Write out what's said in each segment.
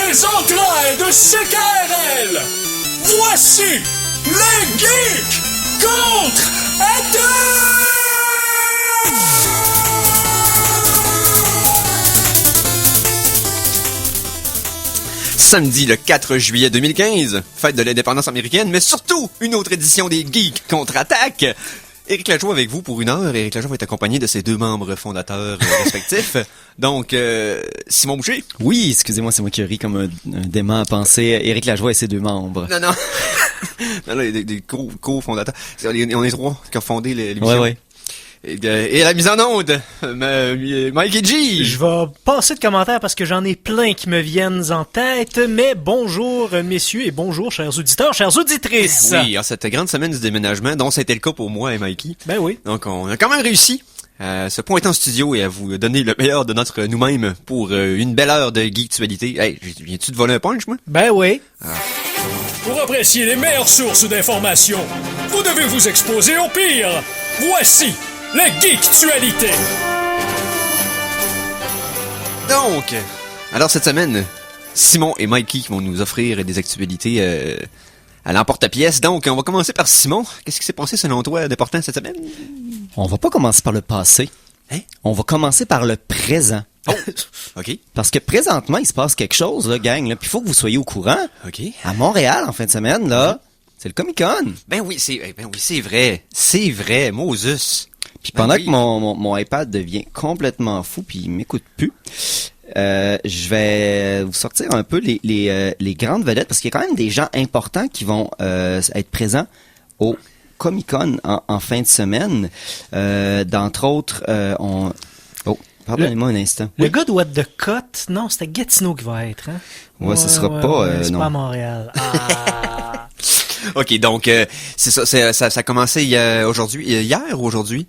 des entrailles de CKRL, voici les Geeks contre-attaque! Samedi le 4 juillet 2015, fête de l'indépendance américaine, mais surtout une autre édition des Geeks contre-attaque. Éric Lajoie avec vous pour 1 heure. Éric Lajoie va être accompagné de ses 2 membres fondateurs respectifs. Donc, Simon Boucher. Oui, excusez-moi, c'est moi qui ris comme un dément à penser. Éric Lajoie et ses 2 membres. Non. Non, là, des co-fondateurs. On est 3 qui ont fondé l'émission. Ouais. Et la mise en onde, Mikey G. Je vais passer de commentaires parce que j'en ai plein qui me viennent en tête, mais bonjour messieurs et bonjour chers auditeurs, chères auditrices. Oui, en cette grande semaine du déménagement, dont c'était le cas pour moi et Mikey. Ben oui. Donc on a quand même réussi à se pointer en studio et à vous donner le meilleur de notre nous-mêmes pour une belle heure de geektualité. Hey, viens-tu de voler un punch, moi? Ben oui. Pour apprécier les meilleures sources d'informations, vous devez vous exposer au pire. Voici la geektualité. Donc, alors cette semaine, Simon et Mikey vont nous offrir des actualités à l'emporte-pièce. Donc, on va commencer par Simon. Qu'est-ce qui s'est passé selon toi d'important cette semaine? On va pas commencer par le passé. Hein? On va commencer par le présent. Oh, OK. Parce que présentement, il se passe quelque chose, là, gang. Puis il faut que vous soyez au courant. OK. À Montréal, en fin de semaine, là, c'est le Comic-Con. Ben oui, c'est vrai. C'est vrai, Moses. Puis pendant oui. que mon iPad devient complètement fou puis il m'écoute plus, je vais vous sortir un peu les grandes vedettes parce qu'il y a quand même des gens importants qui vont être présents au Comic-Con en fin de semaine. D'entre autres, pardonnez-moi un instant. Le gars de What the Cut, non, c'était Gatineau qui va être, hein? Ouais, ce sera pas... c'est non. pas à Montréal. Ah. OK, donc c'est ça, ça a commencé hier ou aujourd'hui?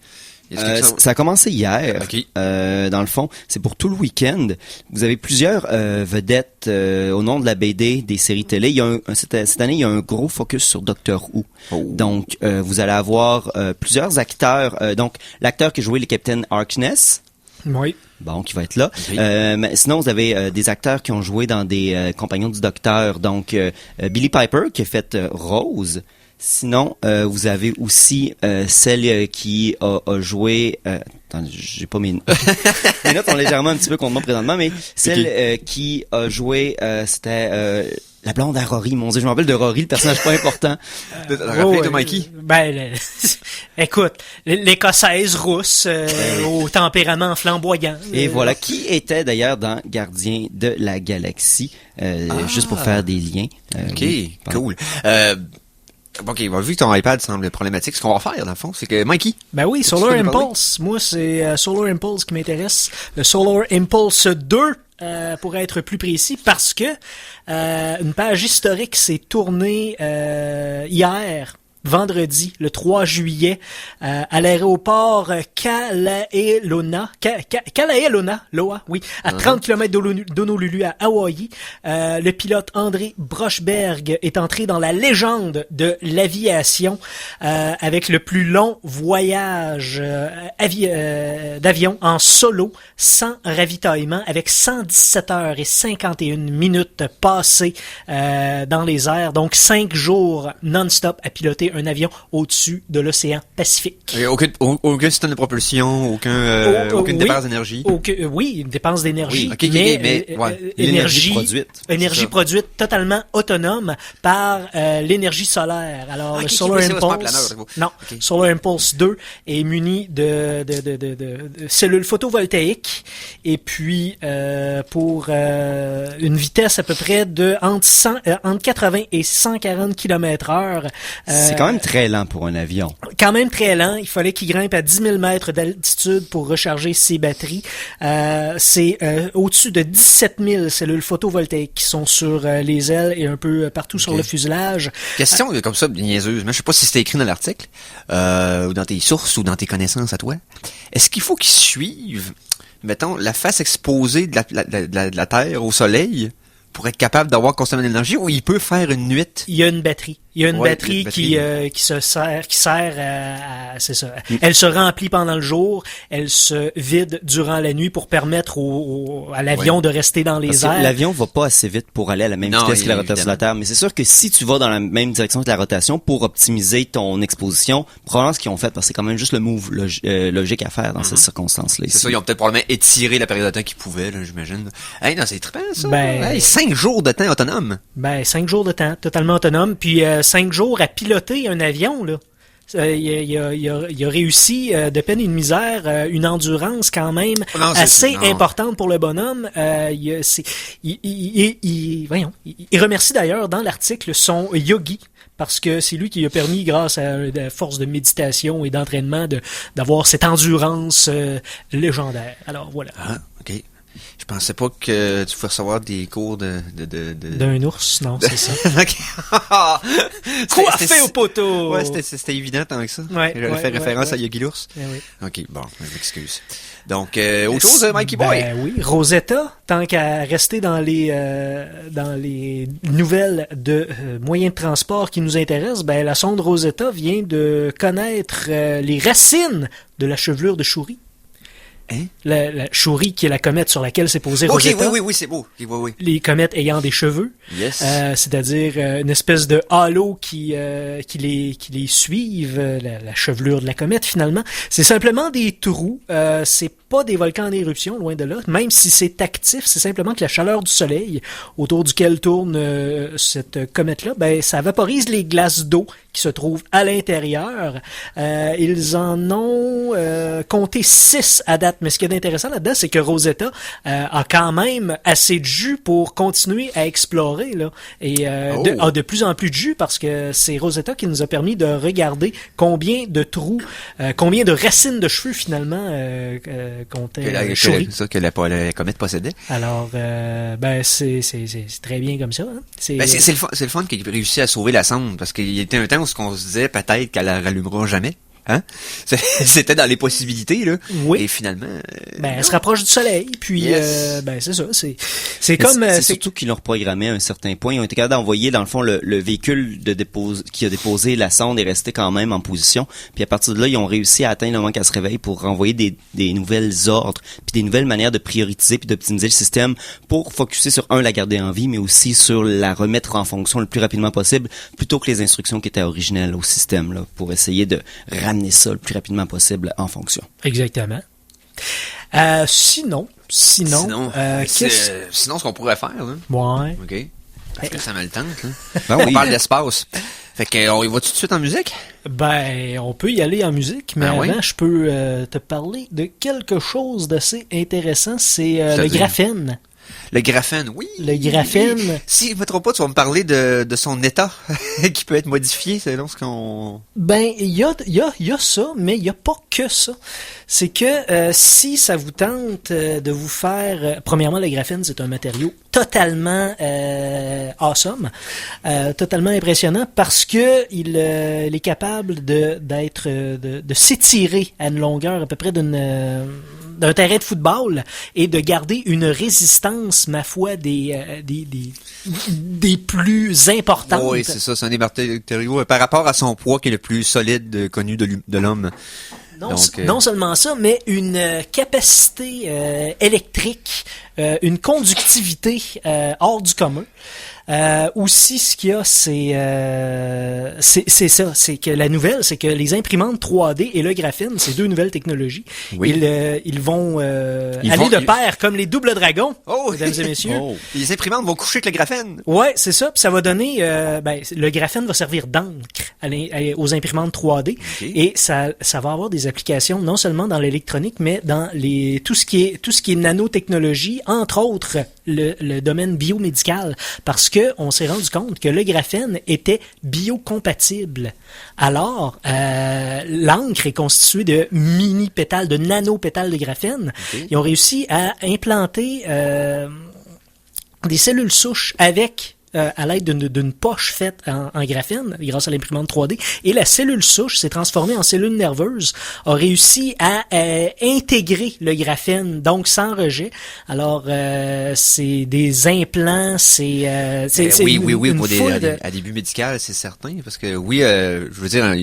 Ça a commencé hier. OK. Dans le fond, c'est pour tout le week-end. Vous avez plusieurs vedettes au nom de la BD, des séries télé. Cette année, il y a un gros focus sur Doctor Who. Oh. Donc, vous allez avoir plusieurs acteurs. Donc, l'acteur qui a joué le Capitaine Harkness. Oui. Bon, qui va être là. Oui. Mais sinon, vous avez des acteurs qui ont joué dans des Compagnons du Docteur. Donc, Billie Piper, qui a fait Rose. Sinon, vous avez aussi celle qui a joué... attends, j'ai pas mes notes. Mes notes sont légèrement un petit peu contre moi présentement, mais celle qui a joué, c'était... la blonde à Rory, mon Dieu, je me rappelle de Rory, le personnage pas important. Rappelez-toi, Mikey? Écoute, l'écossaise rousse au tempérament flamboyant. Et voilà, qui était d'ailleurs dans Gardien de la Galaxie, juste pour faire des liens. OK, oui, cool. OK, vu que ton iPad semble problématique, ce qu'on va faire, dans le fond, c'est que Mikey... Ben oui, Solar Impulse. Moi, c'est Solar Impulse qui m'intéresse. Le Solar Impulse 2, pour être plus précis, parce que une page historique s'est tournée hier, vendredi, le 3 juillet, à l'aéroport Kalaeloa, oui, à 30 km d'Honolulu, à Hawaï. Le pilote André Brochberg est entré dans la légende de l'aviation avec le plus long voyage d'avion en solo, sans ravitaillement, avec 117 heures et 51 minutes passées dans les airs. Donc 5 jours non-stop à piloter un avion au-dessus de l'océan Pacifique. Aucun système de propulsion, aucune dépense d'énergie. Oui, une dépense d'énergie, oui, mais l'énergie produite. Énergie produite totalement autonome par l'énergie solaire. Alors, le Solar Impulse... Solar Impulse 2 est muni de cellules photovoltaïques et puis pour une vitesse à peu près de entre 80 et 140 km/h. C'est quand même très lent pour un avion. Quand même très lent. Il fallait qu'il grimpe à 10 000 mètres d'altitude pour recharger ses batteries. C'est au-dessus de 17 000 cellules photovoltaïques qui sont sur les ailes et un peu partout sur le fuselage. Question comme ça, niaiseuse, mais je sais pas si c'était écrit dans l'article, ou dans tes sources, ou dans tes connaissances à toi. Est-ce qu'il faut qu'ils suivent, mettons, la face exposée de la Terre au Soleil pour être capable d'avoir consommé de l'énergie, ou il peut faire une nuit? Il y a une batterie. Il y a une Ouais, batterie une batterie. qui sert c'est ça. Elle se remplit pendant le jour, elle se vide durant la nuit pour permettre à l'avion de rester dans les Parce que airs. l'avion va pas assez vite pour aller à la même Non, vitesse que la rotation évidemment. de la Terre. Mais c'est sûr que si tu vas dans la même direction que la rotation pour optimiser ton exposition, probablement ce qu'ils ont fait, parce que c'est quand même juste le move logique à faire dans ces circonstances-là. C'est ici. ça, ils ont peut-être probablement étiré la période de temps qu'ils pouvaient, là, j'imagine. Hey, non, c'est trippant, ça. Ben- Hey, 5 jours de temps autonome. Ben, 5 jours de temps, totalement autonome, puis 5 jours à piloter un avion, là. Il a réussi de peine et de misère une endurance quand même Non, c'est- assez non. importante pour le bonhomme. Il remercie d'ailleurs dans l'article son yogi parce que c'est lui qui lui a permis, grâce à la force de méditation et d'entraînement, d'avoir cette endurance légendaire. Alors voilà, Ah, ok. Je pensais pas que tu pouvais recevoir des cours de... d'un ours, non, c'est ça. Ok. Coiffé au poteau. Ouais, c'était évident tant que ça. Ouais, J'avais ouais, fait référence ouais. à Yogi l'ours. Eh oui. Ok, bon, je m'excuse. Donc, autre chose, Mikey Boy? Ben oui, Rosetta, tant qu'à rester dans les nouvelles de moyens de transport qui nous intéressent, ben la sonde Rosetta vient de connaître les racines de la chevelure de Shuri. Hein? La Shuri, qui est la comète sur laquelle s'est posée Ok, Rosetta. oui, c'est beau. Ok, oui. Les comètes ayant des cheveux, Yes. c'est-à-dire une espèce de halo qui les suivent, la chevelure de la comète finalement. C'est simplement des trous, c'est pas des volcans en éruption, loin de là. Même si c'est actif, c'est simplement que la chaleur du soleil autour duquel tourne cette comète-là, ben ça vaporise les glaces d'eau qui se trouvent à l'intérieur. Ils en ont compté 6 à date. Mais ce qui est intéressant là-dedans, c'est que Rosetta a quand même assez de jus pour continuer à explorer là, et a de plus en plus de jus parce que c'est Rosetta qui nous a permis de regarder combien de trous, combien de racines de cheveux finalement comptait Shuri. C'est ça que la comète possédait. Alors, ben c'est très bien comme ça. Hein? C'est le fun qu'il ait réussi à sauver la sonde, parce qu'il y était un temps où on se disait peut-être qu'elle la rallumera jamais. Hein? C'était dans les possibilités, là. Oui. Et finalement... Ben, elle se rapproche du soleil, puis Yes. ben c'est ça, c'est Mais comme c'est surtout qu'ils l'ont reprogrammé à un certain point. Ils ont été capables d'envoyer, dans le fond, le véhicule qui a déposé la sonde est resté quand même en position. Puis à partir de là, ils ont réussi à atteindre le moment qu'elle se réveille pour renvoyer des nouvelles ordres, puis des nouvelles manières de prioriser puis d'optimiser le système pour focusser sur, la garder en vie, mais aussi sur la remettre en fonction le plus rapidement possible, plutôt que les instructions qui étaient originelles au système, là, pour essayer de ramener ça le plus rapidement possible en fonction. exactement. Sinon, Sinon, sinon, ce qu'on pourrait faire, là. Ouais. OK. Parce que ça me le tente, là. Ben On oui. parle d'espace. Fait que, on y va tout de suite en musique? Ben, on peut y aller en musique, mais Ben avant, oui. je peux te parler de quelque chose d'assez intéressant, c'est le C'est-à-dire? graphène. Le graphène, oui. Le graphène. Si je me trompe pas, tu vas me parler de son état qui peut être modifié selon ce qu'on... Ben, il y a ça, mais il y a pas que ça. C'est que si ça vous tente de vous faire... premièrement, le graphène, c'est un matériau totalement awesome, totalement impressionnant parce que il est capable de s'étirer à une longueur à peu près d'un terrain de football et de garder une résistance, ma foi, des plus importantes. Oui, c'est ça, c'est un des matériaux par rapport à son poids qui est le plus solide connu de l'homme. Non seulement ça, mais une capacité électrique, une conductivité hors du commun. Aussi, ce qu'il y a, c'est ça, c'est que la nouvelle, c'est que les imprimantes 3D et le graphène, c'est deux nouvelles technologies. Oui. Ils vont aller de pair comme les doubles dragons, mesdames et messieurs. Oh. Les imprimantes vont coucher avec le graphène. Ouais, c'est ça. Puis ça va donner, le graphène va servir d'encre aux imprimantes 3D et ça va avoir des applications non seulement dans l'électronique, mais dans tout ce qui est nanotechnologie, entre autres le domaine biomédical, parce que on s'est rendu compte que le graphène était biocompatible. Alors, l'encre est constituée de mini-pétales, de nano-pétales de graphène. Okay. Ils ont réussi à implanter des cellules souches avec à l'aide d'une poche faite en graphène, grâce à l'imprimante 3D, et la cellule souche s'est transformée en cellule nerveuse, a réussi à intégrer le graphène, donc sans rejet. Alors, c'est des implants, c'est oui, une pour foule à début médical, c'est certain, parce que oui, je veux dire,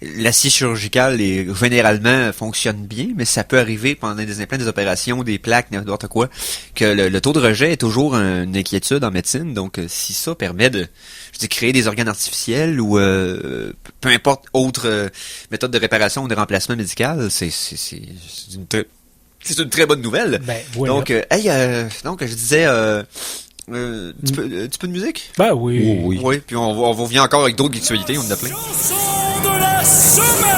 l'acier chirurgical généralement fonctionne bien, mais ça peut arriver pendant des implants, des opérations, des plaques, n'importe quoi, que le taux de rejet est toujours une inquiétude en médecine. Donc, si ça permet de créer des organes artificiels ou peu importe autre méthode de réparation ou de remplacement médical, c'est une très bonne nouvelle. Ben, voilà. Donc, donc je disais, un petit peu de musique? Ben oui. Oui, puis on revient encore avec d'autres actualités, on en a plein. Chanson de la semaine!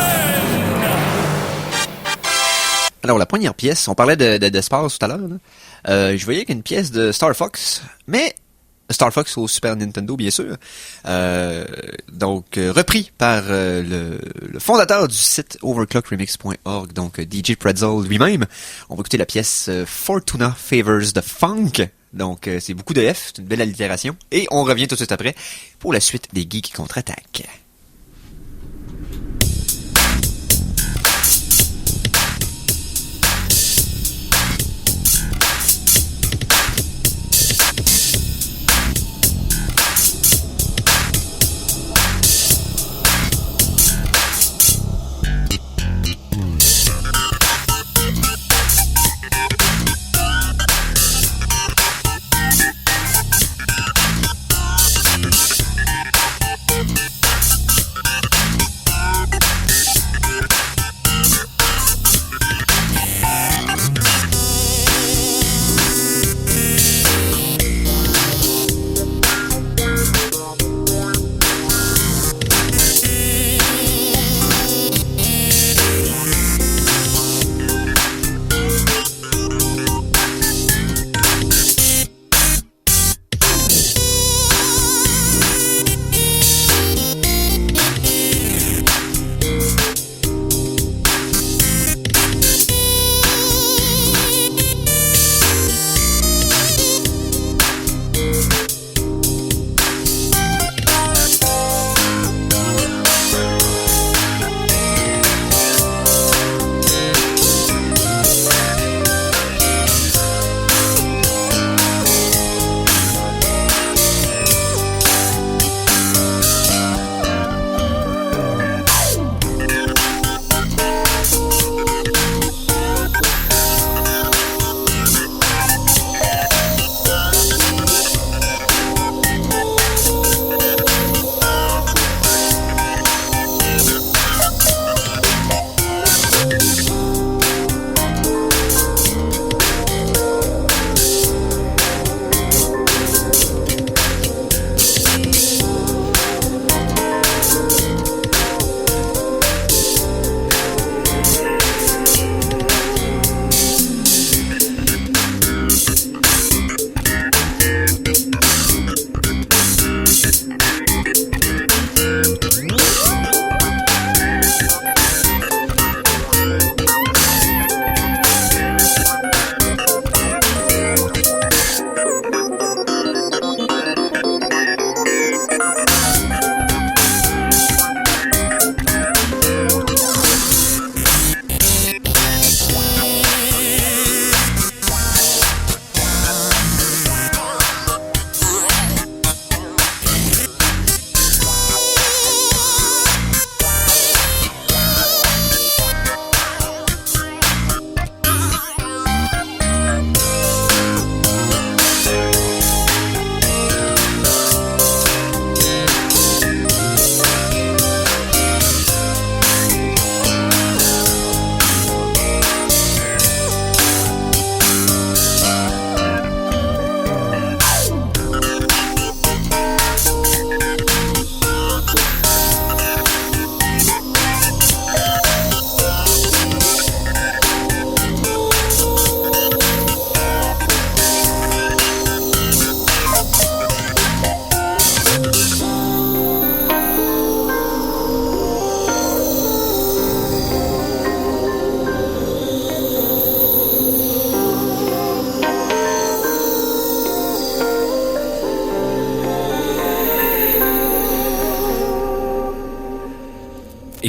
Alors, la première pièce, on parlait d'espace tout à l'heure, là. Je voyais qu'une pièce de Star Fox, mais Star Fox au Super Nintendo, bien sûr. Donc, repris par le fondateur du site overclockremix.org, donc DJ Pretzel lui-même. On va écouter la pièce Fortuna Favors the Funk. Donc, c'est beaucoup de F, c'est une belle allitération. Et on revient tout de suite après pour la suite des Geeks contre-attaque.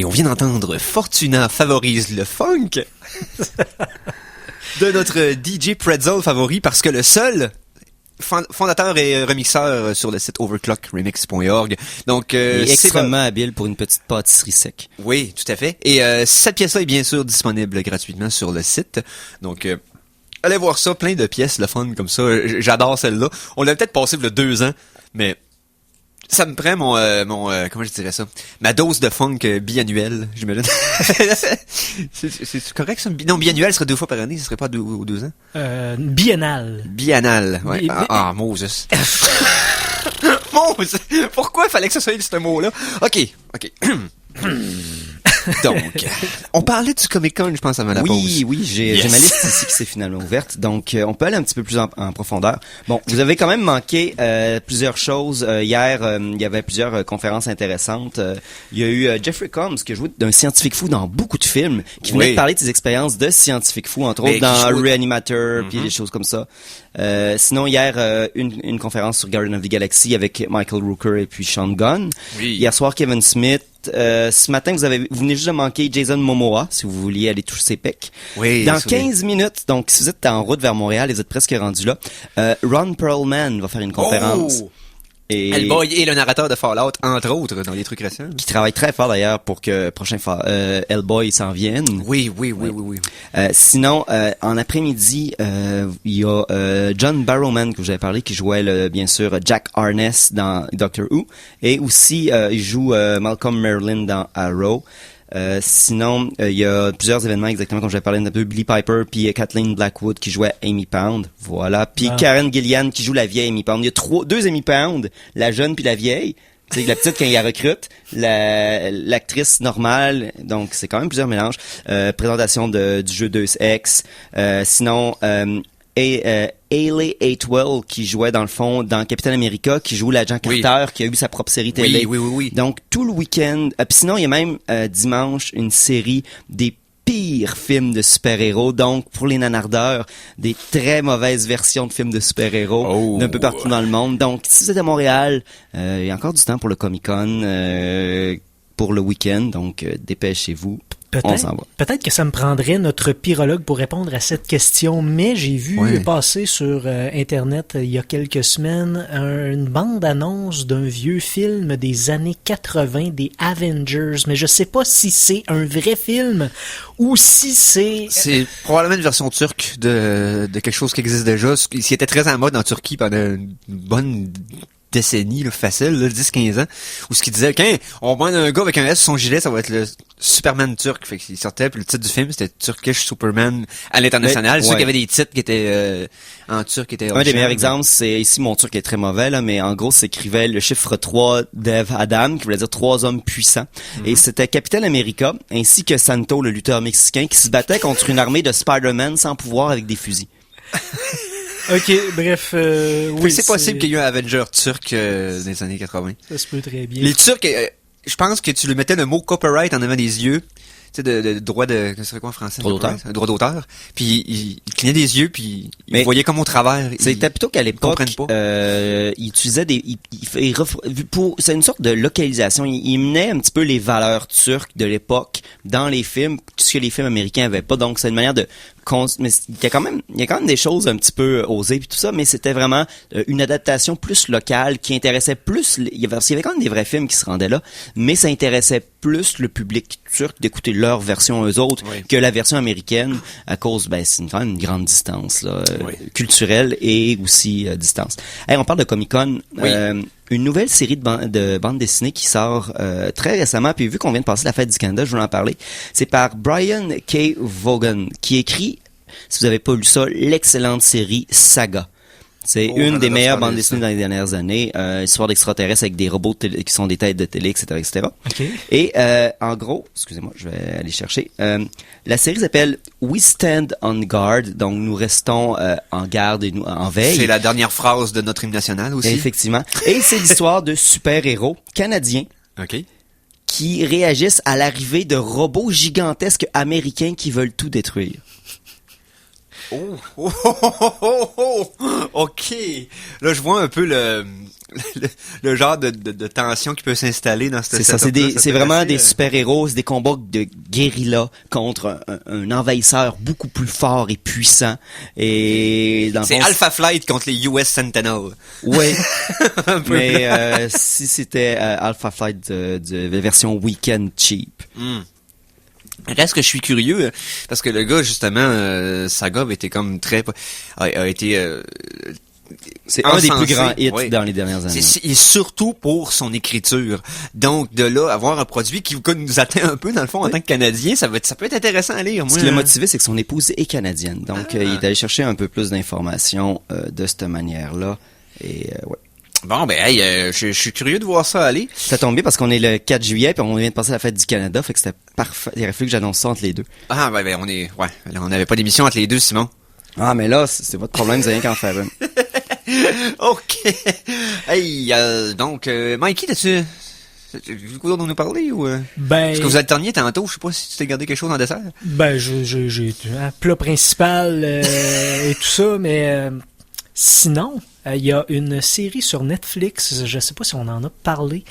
Et on vient d'entendre Fortuna favorise le funk de notre DJ Pretzel favori parce que le seul fondateur et remixeur sur le site overclockremix.org. Donc, Il est extrêmement habile pour une petite pâtisserie sec. Oui, tout à fait. Et cette pièce-là est bien sûr disponible gratuitement sur le site. Donc, allez voir ça, plein de pièces, le fun comme ça. J'adore celle-là. On l'a peut-être passé il y a 2 ans, mais ça me prend comment je dirais ça? Ma dose de funk biannuelle, j'imagine. c'est correct ça? Non, biannuelle serait 2 fois par année, ce serait pas 2 ans? Biennale. Biennale, ouais. Moses. Moses! Pourquoi il fallait que ça soit ce mot-là? Ok. Donc, on parlait du Comic-Con, je pense, avant la pause. Oui, j'ai ma liste ici qui s'est finalement ouverte. Donc, on peut aller un petit peu plus en profondeur. Bon, vous avez quand même manqué plusieurs choses. Hier, il y avait plusieurs conférences intéressantes. Il y a eu Jeffrey Combs qui a joué d'un scientifique fou dans beaucoup de films, qui venait de parler de ses expériences de scientifique fou, entre autres dans Reanimator, puis des choses comme ça. Sinon, hier, une conférence sur Guardians of the Galaxy avec Michael Rooker et puis Sean Gunn. Oui. Hier soir, Kevin Smith. Ce matin, vous venez juste de manquer Jason Momoa, si vous vouliez aller toucher ses pecs. Oui. Dans 15 minutes, donc si vous êtes en route vers Montréal et vous êtes presque rendu là, Ron Perlman va faire une conférence. Oh! Hellboy et le narrateur de Fallout, entre autres, dans les trucs récents. Qui travaille très fort d'ailleurs pour que prochain Hellboy s'en vienne. Oui. Sinon, en après-midi, il y a John Barrowman que j'avais parlé, qui jouait bien sûr Jack Harkness dans Doctor Who, et aussi il joue Malcolm Merlyn dans Arrow. Sinon, il y a plusieurs événements exactement comme j'avais parlé un peu, Billie Piper puis Kathleen Blackwood qui jouait Amy Pound, voilà, puis Karen Gillian qui joue la vieille Amy Pound. Il y a 2 Amy Pound, la jeune puis la vieille. C'est la petite quand il la recrute, l'actrice normale, donc c'est quand même plusieurs mélanges. Présentation du jeu Deus Ex. Sinon, Hayley Atwell qui jouait dans le fond dans Captain America, qui joue l'agent Carter, qui a eu sa propre série télé. Oui. Donc tout le week-end. Puis sinon il y a même dimanche une série des pires films de super-héros, donc pour les nanardeurs, des très mauvaises versions de films de super-héros d'un peu partout dans le monde. Donc si vous êtes à Montréal, il y a encore du temps pour le Comic-Con, pour le week-end, donc dépêchez-vous. Peut-être que ça me prendrait notre pyrologue pour répondre à cette question, mais j'ai vu passer sur Internet il y a quelques semaines une bande-annonce d'un vieux film des années 80 des Avengers, mais je sais pas si c'est un vrai film ou si c'est... C'est probablement une version turque de quelque chose qui existe déjà, qui était très en mode en Turquie pendant une bonne décennie, là, facile, là, 10-15 ans, où ce qu'il disait, quand on prend un gars avec un S sur son gilet, ça va être le Superman turc. Fait qu'il sortait, puis le titre du film, c'était Turkish Superman à l'international. C'est sûr qu'il y avait des titres qui étaient en turc, qui étaient un des meilleurs exemples, c'est ici, mon turc est très mauvais, là, mais en gros, s'écrivait le chiffre 3 d'Ev Adam, qui voulait dire 3 hommes puissants. Et c'était Captain America, ainsi que Santo, le lutteur mexicain, qui se battait contre une armée de Spider-Man sans pouvoir avec des fusils. Ok, bref, oui. C'est possible qu'il y ait eu un Avenger turc des années 80. Ça se peut très bien. Les Turcs, je pense que tu lui mettais le mot copyright en avant des yeux. Tu sais, de droit de, c'est quoi en français? Droit d'auteur. Puis il clignait des yeux, puis il voyait comme au travers. C'était plutôt qu'à l'époque, il utilisait c'est une sorte de localisation. Il menait un petit peu les valeurs turques de l'époque dans les films, ce que les films américains avaient pas. Donc c'est une manière de mais il y a quand même des choses un petit peu osées puis tout ça, mais c'était vraiment une adaptation plus locale qui intéressait plus, il y avait quand même des vrais films qui se rendaient là, mais ça intéressait plus le public turc d'écouter leur version eux autres que la version américaine, à cause c'est quand même une grande distance là, culturelle et aussi distance. Hey, on parle de Comic-Con. Une nouvelle série de bande dessinée qui sort très récemment, puis vu qu'on vient de passer la fête du Canada, je voulais en parler. C'est par Brian K. Vaughan, qui écrit, si vous avez pas lu ça, l'excellente série Saga. C'est une des meilleures bandes dessinées dans les dernières années. Histoire d'extraterrestres avec des robots qui sont des têtes de télé, etc., etc. Okay. Et en gros, excusez-moi, je vais aller chercher. La série s'appelle We Stand on Guard, donc nous restons en garde et nous en veille. C'est la dernière phrase de notre hymne national aussi. Effectivement. Et c'est l'histoire de super-héros canadiens. Qui réagissent à l'arrivée de robots gigantesques américains qui veulent tout détruire. OK. Là, je vois un peu le genre de tension qui peut s'installer dans cette C'est ça, c'est vraiment des super-héros, c'est des combats de guérilla contre un envahisseur beaucoup plus fort et puissant. Et dans le c'est fond, Alpha Flight contre les US Sentinel. ouais. Mais si c'était Alpha Flight de version Weekend Cheap. Reste que je suis curieux, parce que le gars, justement, Saga a été comme a été C'est un des encensé, plus grands hits ouais. dans les dernières années. Et surtout pour son écriture. Donc, de là, avoir un produit qui nous atteint un peu, dans le fond, en tant que Canadien, ça peut être intéressant à lire. Ce qui l'a motivé, c'est que son épouse est canadienne. Donc, il est allé chercher un peu plus d'informations de cette manière-là. Et ouais. Bon, ben, hey, je suis curieux de voir ça aller. Ça tombe bien parce qu'on est le 4 juillet puis on vient de passer la fête du Canada, fait que c'était parfait. Il aurait fallu que j'annonce ça entre les deux. Ah, ben, on n'avait pas d'émission entre les deux, Simon. Ah, mais là, c'est votre problème, vous avez rien qu'à en faire une. OK. Hey, donc, Mikey, t'as-tu le coup d'en nous parler ou Ben, parce que vous alterniez tantôt, je sais pas si tu t'es gardé quelque chose en dessert. Ben, j'ai un plat principal et tout ça, mais sinon, il y a une série sur Netflix, je sais pas si on en a parlé,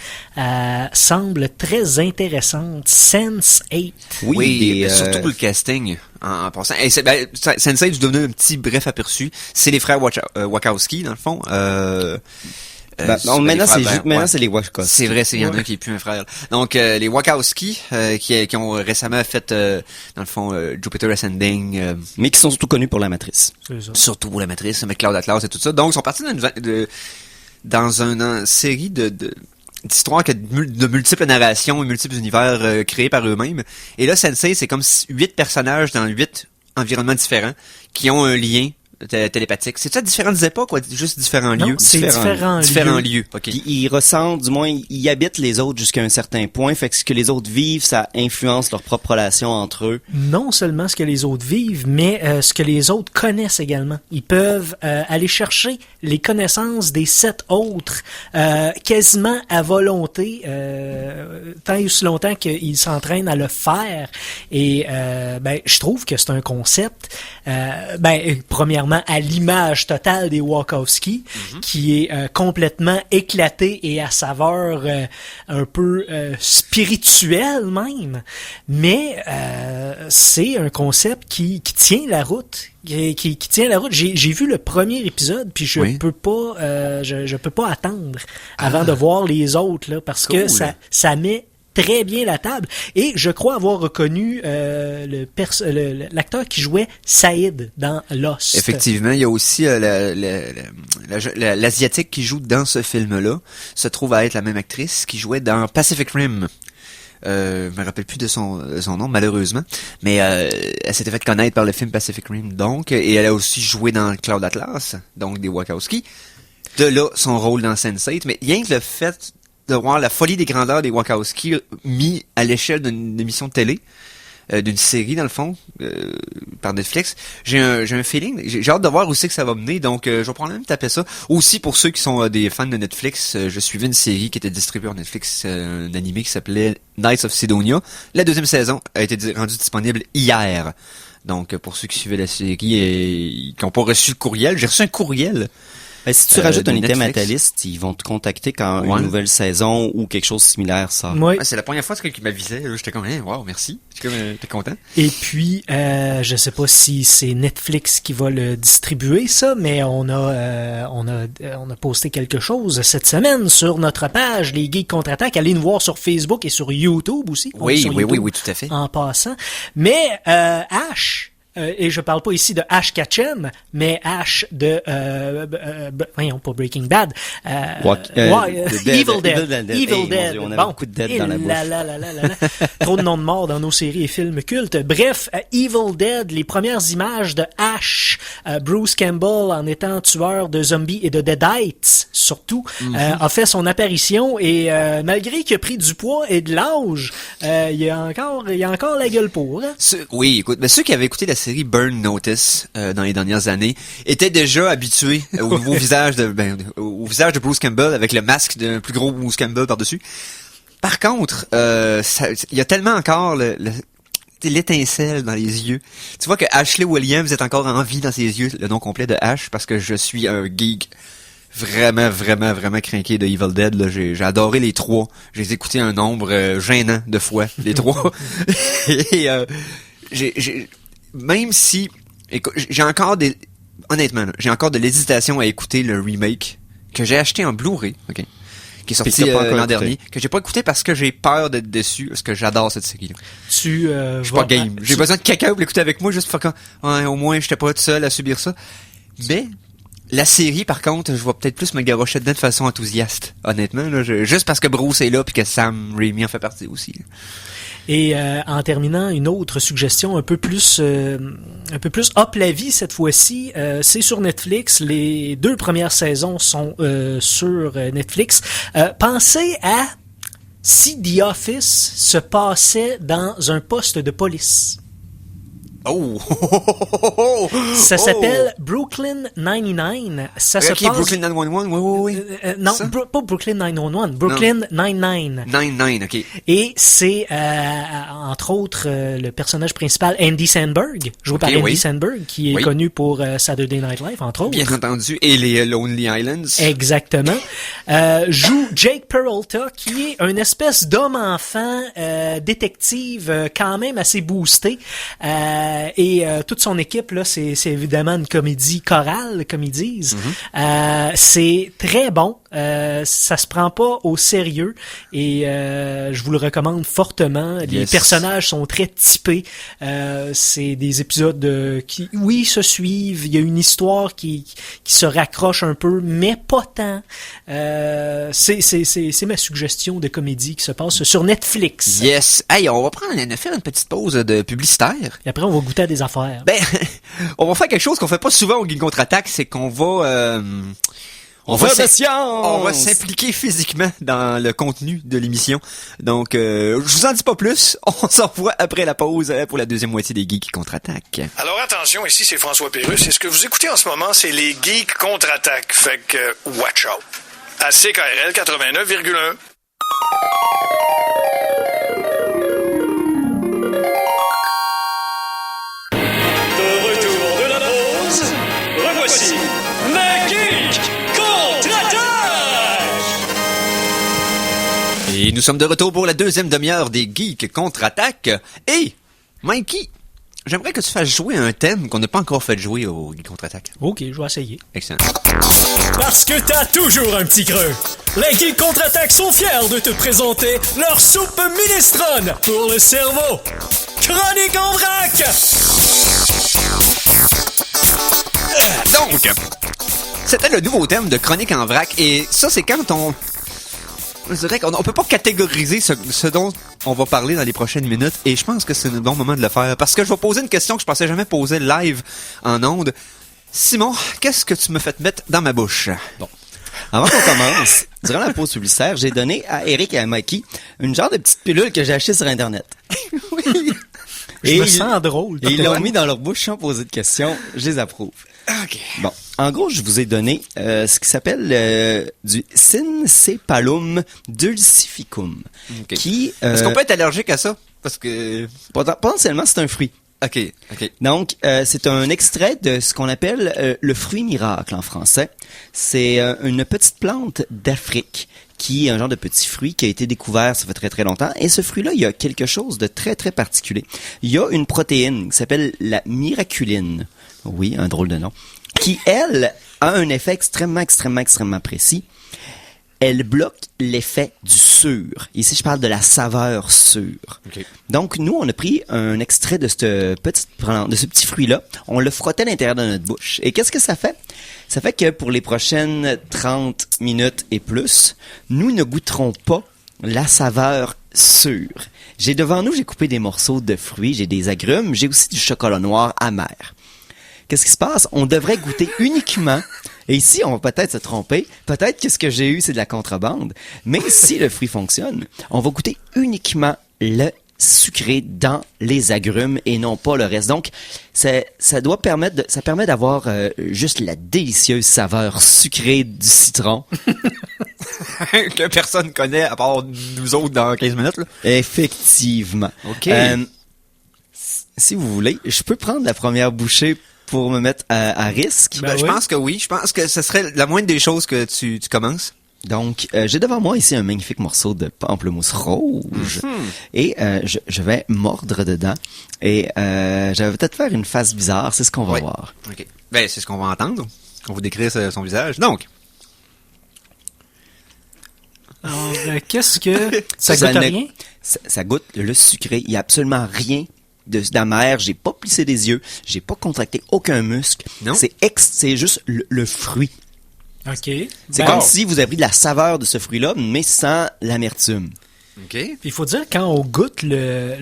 semble très intéressante, Sense8. Oui, surtout pour le casting, en passant. Et Sense8, je donnais un petit bref aperçu. C'est les frères Wachowski, dans le fond. Maintenant, c'est les Wachowski. C'est vrai, il y en a un qui est plus un frère. Donc, les Wachowski, qui ont récemment fait, dans le fond, Jupiter Ascending. Mais qui sont surtout connus pour La Matrice. C'est ça. Surtout pour La Matrice, avec Cloud Atlas et tout ça. Donc, ils sont partis dans une série d'histoires de multiples narrations et multiples univers créés par eux-mêmes. Et là, Sensei, c'est comme 8 personnages dans 8 environnements différents qui ont un lien télépathique. C'est ça différentes époques ou juste différents lieux? Non, c'est différents lieux. OK. Puis ils ressentent, du moins, ils habitent les autres jusqu'à un certain point, fait que ce que les autres vivent, ça influence leur propre relation entre eux. Non seulement ce que les autres vivent, mais ce que les autres connaissent également. Ils peuvent aller chercher les connaissances des 7 autres quasiment à volonté, tant et aussi longtemps qu'ils s'entraînent à le faire. Et je trouve que c'est un concept, premièrement, à l'image totale des Wachowski, qui est complètement éclaté et à saveur un peu spirituelle même. Mais c'est un concept qui tient la route. Qui tient la route. J'ai vu le premier épisode, puis je peux pas attendre avant de voir les autres là, parce que ça met très bien la table. Et je crois avoir reconnu l'acteur qui jouait Saïd dans Lost. Effectivement, il y a aussi l'Asiatique qui joue dans ce film-là, se trouve à être la même actrice qui jouait dans Pacific Rim. Je me rappelle plus de son nom, malheureusement. Mais elle s'était fait connaître par le film Pacific Rim, donc. Et elle a aussi joué dans Cloud Atlas, donc des Wachowski. De là, son rôle dans Sense8. Mais rien que le fait de voir la folie des grandeurs des Wachowski mis à l'échelle d'une émission de télé, d'une série dans le fond, par Netflix, j'ai un feeling, j'ai hâte de voir où c'est que ça va mener, donc je vais probablement taper ça. Aussi pour ceux qui sont des fans de Netflix, je suivais une série qui était distribuée par Netflix, un animé qui s'appelait Knights of Sidonia. La 2e saison a été rendue disponible hier. Donc pour ceux qui suivaient la série et qui n'ont pas reçu le courriel, j'ai reçu un courriel. Si tu rajoutes un item Netflix à ta liste, ils vont te contacter quand une nouvelle saison ou quelque chose de similaire sort. Oui. C'est la première fois que quelqu'un qui m'avisait. J'étais comme, wow, merci. J'étais content. Et puis, je sais pas si c'est Netflix qui va le distribuer, ça, mais on a posté quelque chose cette semaine sur notre page, les Geeks Contre-Attaque. Allez nous voir sur Facebook et sur YouTube aussi. Oui, tout à fait. En passant. Mais, Ash, et je parle pas ici de Ash Ketchum, mais Ash de voyons, pas Breaking Bad, Evil Dead. On a Bon, beaucoup de dead dans la bouche. Trop de noms de morts dans nos séries et films cultes. Bref, Evil Dead, les premières images de Ash, Bruce Campbell en étant tueur de zombies et de deadites surtout, a fait son apparition et malgré qu'il a pris du poids et de l'âge, il a encore la gueule pour. Hein? Oui, écoute, mais ceux qui avaient écouté la série Burn Notice dans les dernières années étaient déjà habitués au nouveau visage au visage de Bruce Campbell avec le masque d'un plus gros Bruce Campbell par-dessus. Par contre, il y a tellement encore l'étincelle dans les yeux. Tu vois que Ashley Williams est encore en vie dans ses yeux, le nom complet de Ash, parce que je suis un geek vraiment, vraiment, vraiment crinqué de Evil Dead. Là. J'ai adoré les trois. J'ai écouté un nombre gênant de fois, les trois. Et même si... Écoute, j'ai encore des... Honnêtement, là, j'ai encore de l'hésitation à écouter le remake que j'ai acheté en Blu-ray, ok, qui est sorti l'an dernier, que j'ai pas écouté parce que j'ai peur d'être déçu, parce que j'adore cette série-là. Je suis pas game. J'ai besoin de quelqu'un pour l'écouter avec moi, juste pour que au moins j'étais pas tout seul à subir ça. Mais la série, par contre, je vais peut-être plus me garrocher dedans de façon enthousiaste, honnêtement, là, juste parce que Bruce est là puis que Sam Raimi en fait partie aussi. Là. Et en terminant, une autre suggestion un peu plus hop la vie cette fois-ci, c'est sur Netflix. Les 2 premières saisons sont sur Netflix. Pensez à si The Office se passait dans un poste de police. Oh! Ça s'appelle Brooklyn 99. Ça se passe... Brooklyn 911, oui. Non, pas Brooklyn 911, Brooklyn 99. 99, ok. Et c'est, entre autres, le personnage principal, Andy Samberg, joué par Andy Samberg, qui est connu pour Saturday Night Live, entre autres. Bien entendu, et les Lonely Islands. Exactement. Joue Jake Peralta, qui est une espèce d'homme-enfant détective quand même assez boosté. Et toute son équipe, là, c'est évidemment une comédie chorale, comme ils disent. Mm-hmm. C'est très bon. Ça se prend pas au sérieux et je vous le recommande fortement. Les personnages sont très typés. C'est des épisodes qui, oui, se suivent. Il y a une histoire qui se raccroche un peu, mais pas tant. C'est ma suggestion de comédie qui se passe sur Netflix. Yes. Hey, on va faire une petite pause de publicitaire. Et après, on va goûter à des affaires. Ben, on va faire quelque chose qu'on fait pas souvent au Geek Contre-Attaque, c'est qu'on va... On va s'impliquer physiquement dans le contenu de l'émission. Donc, je vous en dis pas plus. On s'en voit après la pause pour la deuxième moitié des Geeks Contre-Attaque. Alors attention, ici c'est François Pérusse. Et ce que vous écoutez en ce moment, c'est les Geeks Contre-Attaque. Fait que, watch out. À CKRL 89,1. Revoici les Geeks Contre-Attaque! Et nous sommes de retour pour la deuxième demi-heure des Geeks Contre-Attaque. Et, Mikey, j'aimerais que tu fasses jouer un thème qu'on n'a pas encore fait jouer au Geeks Contre-Attaque. Ok, je vais essayer. Excellent. Parce que t'as toujours un petit creux. Les Geeks Contre-Attaque sont fiers de te présenter leur soupe minestrone pour le cerveau. Chronique en vrac! Donc, c'était le nouveau thème de Chronique en vrac, et ça, c'est quand je dirais qu'on peut pas catégoriser ce dont on va parler dans les prochaines minutes, et je pense que c'est le bon moment de le faire, parce que je vais poser une question que je pensais jamais poser live en ondes. Simon, qu'est-ce que tu me fais mettre dans ma bouche? Bon. Avant qu'on commence, durant la pause publicitaire, j'ai donné à Eric et à Mikey une genre de petite pilule que j'ai achetée sur Internet. Oui. Je me sens drôle. Et ils l'ont mis dans leur bouche sans poser de questions. Je les approuve. OK. Bon. En gros, je vous ai donné ce qui s'appelle du Syncephalum dulcificum. Okay. Qui, est-ce qu'on peut être allergique à ça? Parce que... Potentiellement, c'est un fruit. OK. Donc, c'est un extrait de ce qu'on appelle le fruit miracle en français. C'est une petite plante d'Afrique qui est un genre de petit fruit qui a été découvert ça fait très très longtemps. Et ce fruit-là, il y a quelque chose de très très particulier. Il y a une protéine qui s'appelle la miraculine. Oui, un drôle de nom. Qui, elle, a un effet extrêmement précis. Elle bloque l'effet du sûr. Ici, je parle de la saveur sûre. Okay. Donc, nous, on a pris un extrait de ce petit fruit-là. On le frottait à l'intérieur de notre bouche. Et qu'est-ce que ça fait? Ça fait que pour les prochaines 30 minutes et plus, nous ne goûterons pas la saveur sûre. J'ai coupé des morceaux de fruits, j'ai des agrumes, j'ai aussi du chocolat noir amer. Qu'est-ce qui se passe? On devrait goûter uniquement, et ici on va peut-être se tromper, peut-être que ce que j'ai eu c'est de la contrebande, mais si le fruit fonctionne, on va goûter uniquement le sucré dans les agrumes et non pas le reste. Donc, ça permet d'avoir juste la délicieuse saveur sucrée du citron. Que personne connaît à part nous autres dans 15 minutes, là. Effectivement. OK. Si vous voulez, je peux prendre la première bouchée pour me mettre à risque. Ben Je oui. pense que oui. Je pense que ce serait la moindre des choses que tu commences. Donc, j'ai devant moi ici un magnifique morceau de pamplemousse rouge. Et je vais mordre dedans. Et je vais peut-être faire une face bizarre. C'est ce qu'on va Oui. voir. OK. Ben, c'est ce qu'on va entendre. On va décrire son visage. Donc, Alors, qu'est-ce que... Ça goûte à ne- rien? Ça goûte le sucré. Il y a absolument rien d'amer. J'ai pas plissé des yeux. J'ai pas contracté aucun muscle. Non. C'est juste le fruit. OK. C'est Ben, comme si vous aviez de la saveur de ce fruit-là, mais sans l'amertume. OK. Puis il faut dire, quand on goûte la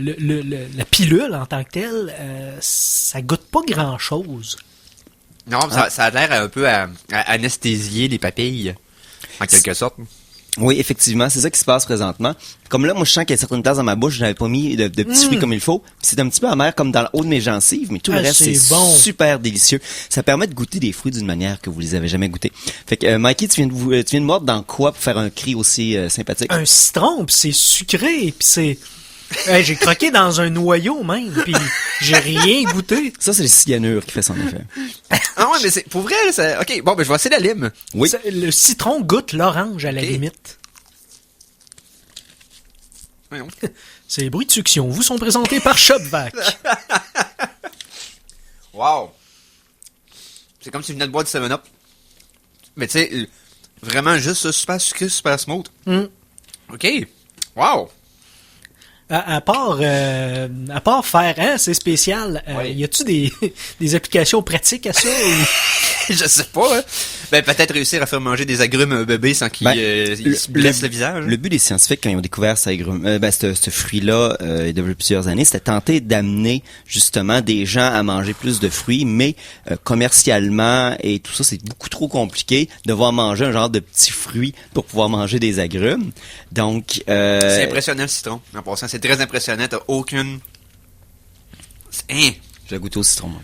pilule en tant que telle, ça goûte pas grand-chose. Non, ça a l'air un peu à anesthésier les papilles, en quelque sorte. Oui, effectivement, c'est ça qui se passe présentement. Comme là, moi, je sens qu'il y a certaines places dans ma bouche, je n'avais pas mis de petits fruits comme il faut. Puis c'est un petit peu amer comme dans le haut de mes gencives, mais tout le Ah, reste, c'est c'est bon. super délicieux. Ça permet de goûter des fruits d'une manière que vous les avez jamais goûtés. Fait que, Mikey, tu viens de mordre dans quoi pour faire un cri aussi sympathique? Un citron, puis c'est sucré, puis c'est... Hey, j'ai croqué dans un noyau même, puis j'ai rien goûté. Ça, c'est le cyanure qui fait son effet. Ah ouais, mais c'est pour vrai, là, ça... OK, bon, ben je vais essayer la lime. Oui. Le citron goûte l'orange à la Ok. limite. Voyons. Ces bruits de succion vous sont présentés par Shopvac. Wow! C'est comme si je venais de boire du 7-Up. Mais tu sais, vraiment juste ça, super sucré, super smooth. OK. Wow! À part faire, hein, c'est spécial. Oui. Y a-tu des applications pratiques à ça? Ou... Je sais pas, hein. Ben, peut-être réussir à faire manger des agrumes à un bébé sans qu'il il se blesse le visage. Le but des scientifiques, quand ils ont découvert ce fruit-là, il y a plusieurs années, c'était tenter d'amener justement des gens à manger plus de fruits, mais commercialement et tout ça, c'est beaucoup trop compliqué de devoir manger un genre de petits fruits pour pouvoir manger des agrumes. Donc, C'est impressionnant le citron. En passant, c'est très impressionnant. T'as aucune... Hein? je vais goûter au citron. moi.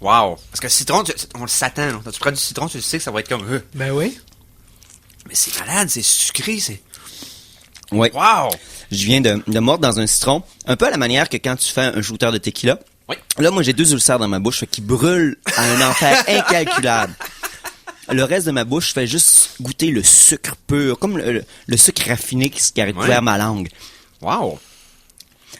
Wow! Parce que le citron, on le s'attend. Là. Quand tu prends du citron, tu sais que ça va être comme... Ben oui. Mais c'est malade, c'est sucré, c'est... Ouais. Wow! Je viens de mordre dans un citron, un peu à la manière que quand tu fais un shooter de tequila. Oui. Là, moi, j'ai 2 ulcères dans ma bouche qui brûlent à un enfer incalculable. Le reste de ma bouche fait juste goûter le sucre pur, comme le sucre raffiné qui a recouvert ma langue. Wow!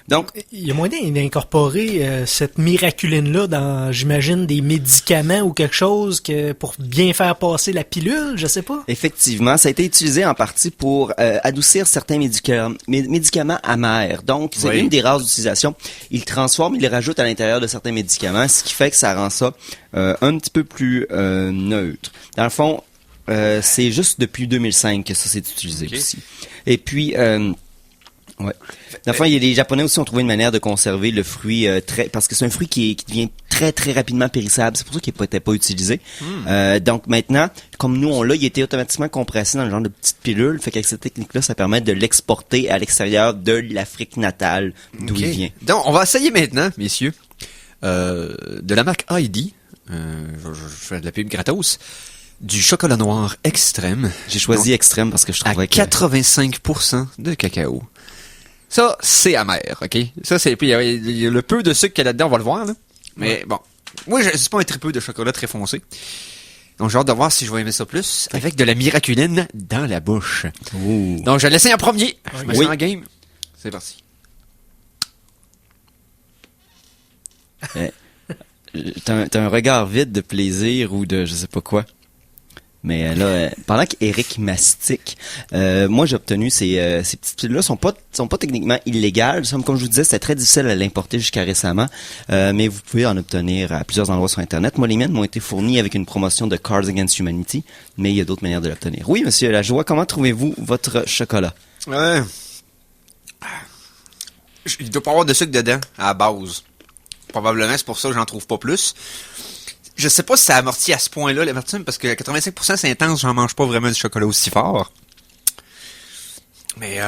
Donc, Il y a moyen d'incorporer cette miraculine-là dans, j'imagine, des médicaments ou quelque chose que pour bien faire passer la pilule, je sais pas. effectivement, ça a été utilisé en partie pour adoucir certains médicaments amers. Donc, c'est Oui. une des rares utilisations. Ils transforment, ils les rajoutent à l'intérieur de certains médicaments, ce qui fait que ça rend ça un petit peu plus neutre. Dans le fond, c'est juste depuis 2005 que ça s'est utilisé Ok. aussi. Et puis... ouais. Dans le fond, les Japonais aussi ont trouvé une manière de conserver le fruit parce que c'est un fruit qui devient très très rapidement périssable. C'est pour ça qu'il n'était pas utilisé. Donc maintenant, comme nous on l'a, il était automatiquement compressé dans le genre de petite pilule. Fait qu'avec cette technique-là, ça permet de l'exporter à l'extérieur de l'Afrique natale d'où Ok. il vient. Donc, on va essayer maintenant, messieurs, de la marque Heidi, je fais de la pub gratos, du chocolat noir extrême. J'ai choisi Donc, extrême parce que je à trouvais que 85% de cacao. Ça, c'est amer, OK? Ça, c'est... Puis, il y a le peu de sucre qu'il y a là-dedans, on va le voir, là. Mais bon, moi, je suis pas un tripeux de chocolat très foncé. Donc, j'ai hâte de voir si je vais aimer ça plus avec de la miraculine dans la bouche. Ouh. Donc, je vais laisser en premier. Je me Oui. sens en game. C'est parti. T'as un regard vide de plaisir ou de je sais pas quoi. Mais là, pendant qu'Éric mastique, moi j'ai obtenu ces petites pilules-là sont pas techniquement illégales. Comme je vous disais, c'était très difficile à l'importer jusqu'à récemment, mais vous pouvez en obtenir à plusieurs endroits sur Internet. Moi, les miennes m'ont été fournies avec une promotion de Cards Against Humanity, mais il y a d'autres manières de l'obtenir. Oui, monsieur Lajoie, comment trouvez-vous votre chocolat? Ouais. Il doit pas avoir de sucre dedans, à la base. Probablement, c'est pour ça que j'en trouve pas plus. Je sais pas si ça amortit à ce point-là l'amertume, parce que 85% c'est intense, j'en mange pas vraiment du chocolat aussi fort. Mais,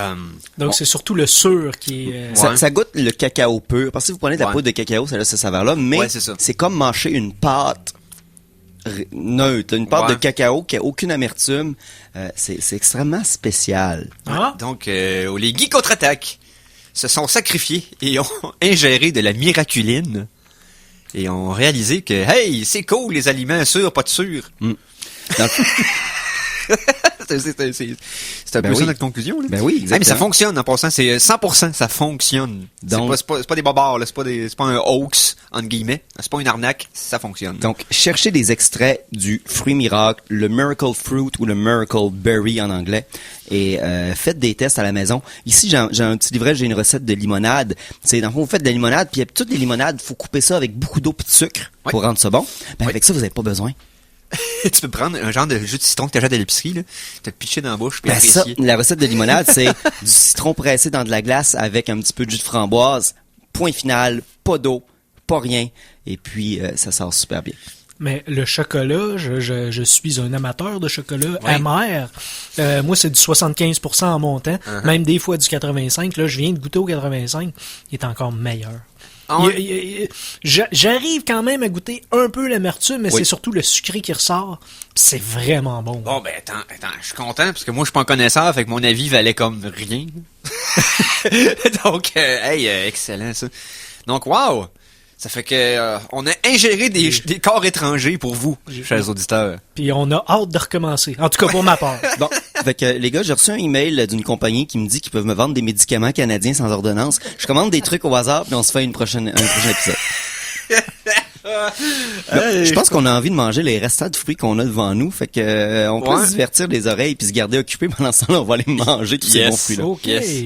Donc bon. c'est surtout le sûr qui est... Ouais. Ça goûte le cacao pur. Parce que si vous prenez de la Ouais. poudre de cacao, ça a cette saveur-là, mais Ouais, c'est ça. c'est comme manger une pâte neutre, une pâte Ouais. de cacao qui a aucune amertume. C'est extrêmement spécial. Ah, Donc, les geeks contre-attaque. se sont sacrifiés et ont ingéré de la miraculine et ont réalisé que, hey, c'est cool les aliments sûrs, pas de sûrs. Donc, C'est un Ben peu ça oui. notre conclusion. Là. Ben oui, Hey, mais ça exactement. fonctionne en passant, c'est 100%, ça fonctionne. Donc- C'est pas des bobards, là, c'est pas un hoax, entre guillemets, c'est pas une arnaque, ça fonctionne. Donc, cherchez des extraits du fruit miracle, le Miracle Fruit ou le Miracle Berry en anglais, et faites des tests à la maison. Ici, j'ai un petit livret, j'ai une recette de limonade. C'est dans le fond, vous faites de la limonade, puis toutes les limonades, faut couper ça avec beaucoup d'eau et de sucre Ouais. pour rendre ça bon. Ben, Ouais. avec ça, vous n'avez pas besoin. Tu peux prendre un genre de jus de citron que t'achètes à l'épicerie, là, te pitcher dans la bouche, puis Ben, ça, apprécier. la recette de limonade, c'est du citron pressé dans de la glace avec un petit peu de jus de framboise. Point final, pas d'eau, pas rien. Et puis, ça sort super bien. Mais le chocolat, je suis un amateur de chocolat Ouais. amer. Moi, c'est du 75% en montant, même des fois du 85. Là, je viens de goûter au 85. Il est encore meilleur. Ah ouais? J'arrive quand même à goûter un peu l'amertume, mais Oui. c'est surtout le sucré qui ressort. Puis c'est vraiment bon. Bon, ben, attends, je suis content, parce que moi, je suis pas un connaisseur, fait que mon avis valait comme rien. Donc, hey, excellent, ça. Donc, wow! Ça fait que, on a ingéré des corps étrangers pour vous, chers auditeurs. Puis on a hâte de recommencer. En tout cas, pour ma part. Bon, fait que les gars, j'ai reçu un email d'une compagnie qui me dit qu'ils peuvent me vendre des médicaments canadiens sans ordonnance. Je commande des trucs au hasard, puis on se fait un prochain épisode. Là, je pense qu'on a envie de manger les restants de fruits qu'on a devant nous, fait que on peut Ouais. se divertir les oreilles puis se garder occupés pendant ce temps-là, on va aller manger tous ces Yes. bons fruits-là. OK. Yes.